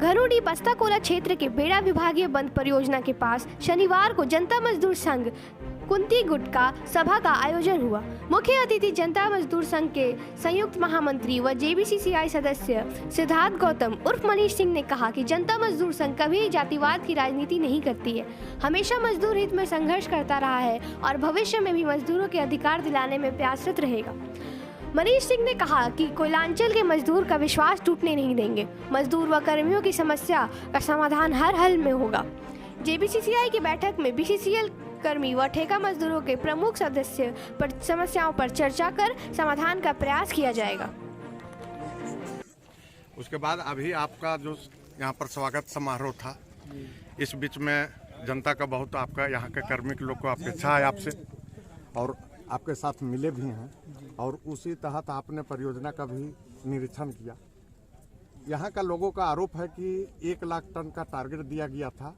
घरोडी बस्ताकोला क्षेत्र के बेड़ा विभागीय बंद परियोजना के पास शनिवार को जनता मजदूर संघ कुंती गुटका सभा का आयोजन हुआ। मुख्य अतिथि जनता मजदूर संघ के संयुक्त महामंत्री व जेबीसीसीआई सदस्य सिद्धार्थ गौतम उर्फ मनीष सिंह ने कहा कि जनता मजदूर संघ कभी जातिवाद की राजनीति नहीं करती है, हमेशा मजदूर हित में संघर्ष करता रहा है और भविष्य में भी मजदूरों के अधिकार दिलाने में प्रयासरत रहेगा। मनीष सिंह ने कहा कि कोयलांचल के मजदूर का विश्वास टूटने नहीं देंगे। मजदूर व कर्मियों की समस्या का समाधान हर हाल में होगा। जेबीसीसीआई की बैठक में बीसीसीएल कर्मी व ठेका मजदूरों के प्रमुख सदस्य पर समस्याओं पर चर्चा कर समाधान का प्रयास किया जाएगा। उसके बाद अभी आपका जो यहाँ पर स्वागत समारोह था, इस बीच में जनता का बहुत आपका यहाँ के कार्मिक लोग को अपेक्षा है आपसे और आपके साथ मिले भी हैं और उसी तहत आपने परियोजना का भी निरीक्षण किया। यहाँ का लोगों का आरोप है कि 1 लाख टन का टारगेट दिया गया था,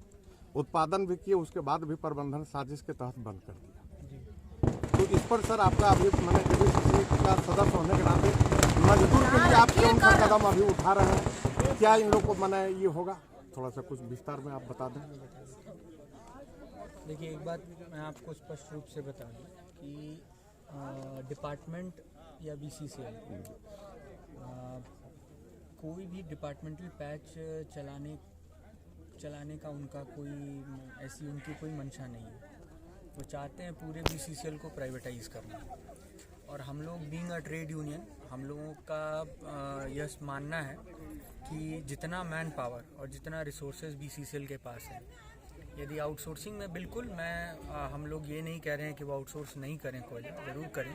उत्पादन भी किए, उसके बाद भी प्रबंधन साजिश के तहत बंद कर दिया। तो इस पर सर आपका अभी मैंने जेबीसीसी का सदस्य होने के नाते मजदूर के लिए आप कौन सा कदम अभी उठा रहे हैं, क्या इन लोग को मैंने ये होगा, थोड़ा सा कुछ विस्तार में आप बता दें। देखिए, एक बात मैं आपको स्पष्ट रूप से बता दूं कि डिपार्टमेंट या बीसीसीएल कोई भी डिपार्टमेंटल पैच चलाने का उनका कोई ऐसी उनकी कोई मंशा नहीं है। वो चाहते हैं पूरे बीसीसीएल को प्राइवेटाइज करना। और हम लोग बीइंग अ ट्रेड यूनियन, हम लोगों का यह मानना है कि जितना मैन पावर और जितना रिसोर्सेज बीसीसीएल के पास है, यदि आउटसोर्सिंग में बिल्कुल हम लोग ये नहीं कह रहे हैं कि वो आउटसोर्स नहीं करें, कोयला ज़रूर करें,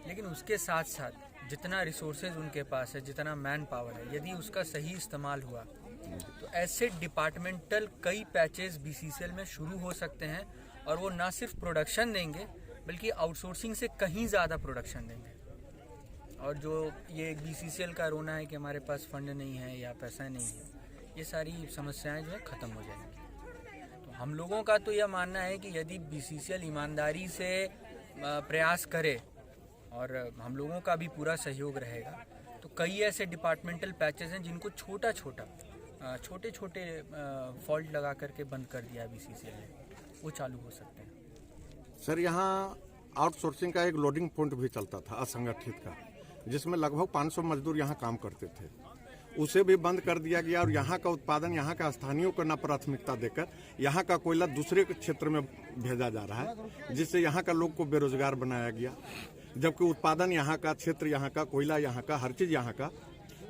लेकिन उसके साथ साथ जितना रिसोर्सेज उनके पास है, जितना मैन पावर है, यदि उसका सही इस्तेमाल हुआ तो ऐसे डिपार्टमेंटल कई पैचेस बीसीसीएल में शुरू हो सकते हैं और वो ना सिर्फ प्रोडक्शन देंगे बल्कि आउटसोर्सिंग से कहीं ज़्यादा प्रोडक्शन देंगे। और जो ये बीसीसीएल का रोना है कि हमारे पास फंड नहीं है या पैसा नहीं है, ये सारी समस्याएं जो है ख़त्म हो जाएंगी। तो हम लोगों का तो यह मानना है कि यदि बीसीसीएल ईमानदारी से प्रयास करे और हम लोगों का भी पूरा सहयोग रहेगा तो कई ऐसे डिपार्टमेंटल पैचेस हैं जिनको छोटे छोटे फॉल्ट लगा करके बंद कर दिया बीसीसीएल ने, वो चालू हो सकते हैं। सर, यहाँ आउटसोर्सिंग का एक लोडिंग पॉइंट भी चलता था असंगठित का, जिसमें लगभग 500 मजदूर यहाँ काम करते थे, उसे भी बंद कर दिया गया और यहाँ का उत्पादन यहाँ का स्थानीयों को न प्राथमिकता देकर यहाँ का कोयला दूसरे क्षेत्र में भेजा जा रहा है, जिससे यहाँ का लोग को बेरोजगार बनाया गया। जबकि उत्पादन यहाँ का क्षेत्र, यहाँ का कोयला, यहाँ का हर चीज़, यहाँ का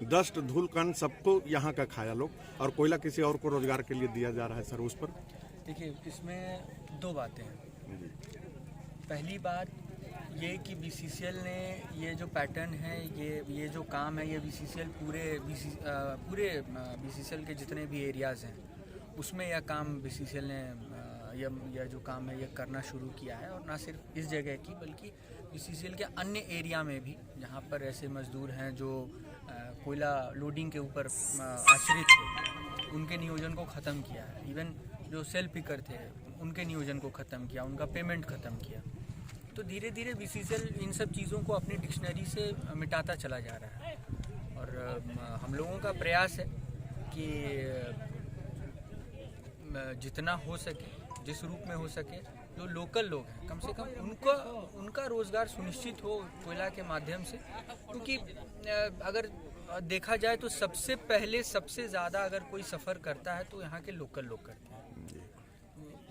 डस्ट धूल कण सबको यहाँ का खाया लोग, और कोयला किसी और को रोजगार के लिए दिया जा रहा है। सर, उस पर देखिए, इसमें 2 बातें हैं। पहली बात ये कि बीसीसीएल ने ये जो पैटर्न है, ये जो काम है, ये बीसीसीएल पूरे बीसीसीएल के जितने भी एरियाज़ हैं उसमें यह काम बीसीसीएल ने यह जो काम है ये करना शुरू किया है। और ना सिर्फ इस जगह की बल्कि बीसीसीएल के अन्य एरिया में भी जहाँ पर ऐसे मजदूर हैं जो कोयला लोडिंग के ऊपर आश्रित थे, उनके नियोजन को ख़त्म किया है। इवन जो सेल पिकर थे उनके नियोजन को ख़त्म किया, उनका पेमेंट ख़त्म किया। तो धीरे धीरे बीसीसीएल इन सब चीज़ों को अपनी डिक्शनरी से मिटाता चला जा रहा है। और हम लोगों का प्रयास है कि जितना हो सके, जिस रूप में हो सके, जो लोकल लोग हैं कम से कम उनका रोज़गार सुनिश्चित हो कोयला के माध्यम से। क्योंकि अगर देखा जाए तो सबसे पहले सबसे ज़्यादा अगर कोई सफ़र करता है तो यहाँ के लोकल लोग करते हैं,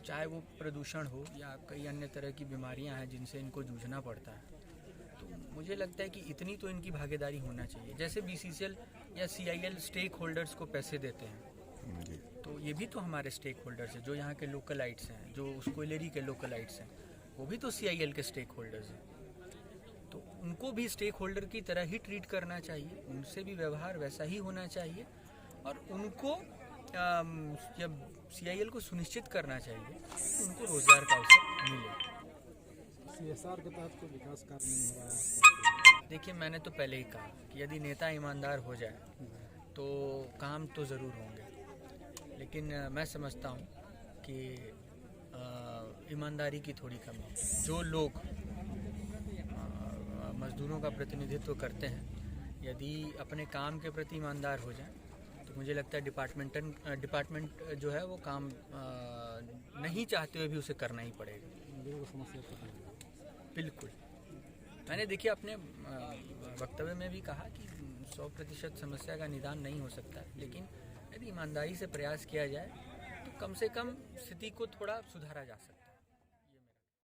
चाहे वो प्रदूषण हो या कई अन्य तरह की बीमारियां हैं जिनसे इनको जूझना पड़ता है। तो मुझे लगता है कि इतनी तो इनकी भागीदारी होना चाहिए। जैसे बीसीसीएल या सीआईएल स्टेक होल्डर्स को पैसे देते हैं, तो ये भी तो हमारे स्टेक होल्डर्स हैं, जो यहाँ के लोकलाइट्स हैं, जो उस कोयलेरी के लोकलाइट्स हैं, वो भी तो सीआईएल के स्टेक होल्डर्स हैं। तो उनको भी स्टेक होल्डर की तरह ही ट्रीट करना चाहिए, उनसे भी व्यवहार वैसा ही होना चाहिए और उनको जब सीआईएल को सुनिश्चित करना चाहिए उनको रोजगार का अवसर मिले। सीएसआर के तहत कोई विकास कार्य नहीं हो रहा है। देखिए, मैंने तो पहले ही कहा कि यदि नेता ईमानदार हो जाए तो काम तो ज़रूर होंगे, लेकिन मैं समझता हूँ कि ईमानदारी की थोड़ी कमी है। जो लोग मजदूरों का प्रतिनिधित्व करते हैं, यदि अपने काम के प्रति ईमानदार हो जाएं तो मुझे लगता है डिपार्टमेंट जो है वो काम नहीं चाहते हुए भी उसे करना ही पड़ेगा। लोगों को समस्या पता है। बिल्कुल। मैंने देखिए अपने वक्तव्य में भी कहा कि 100% समस्या का निदान नहीं हो सकता, लेकिन यदि ईमानदारी से प्रयास किया जाए तो कम से कम स्थिति को थोड़ा सुधारा जा सकता है।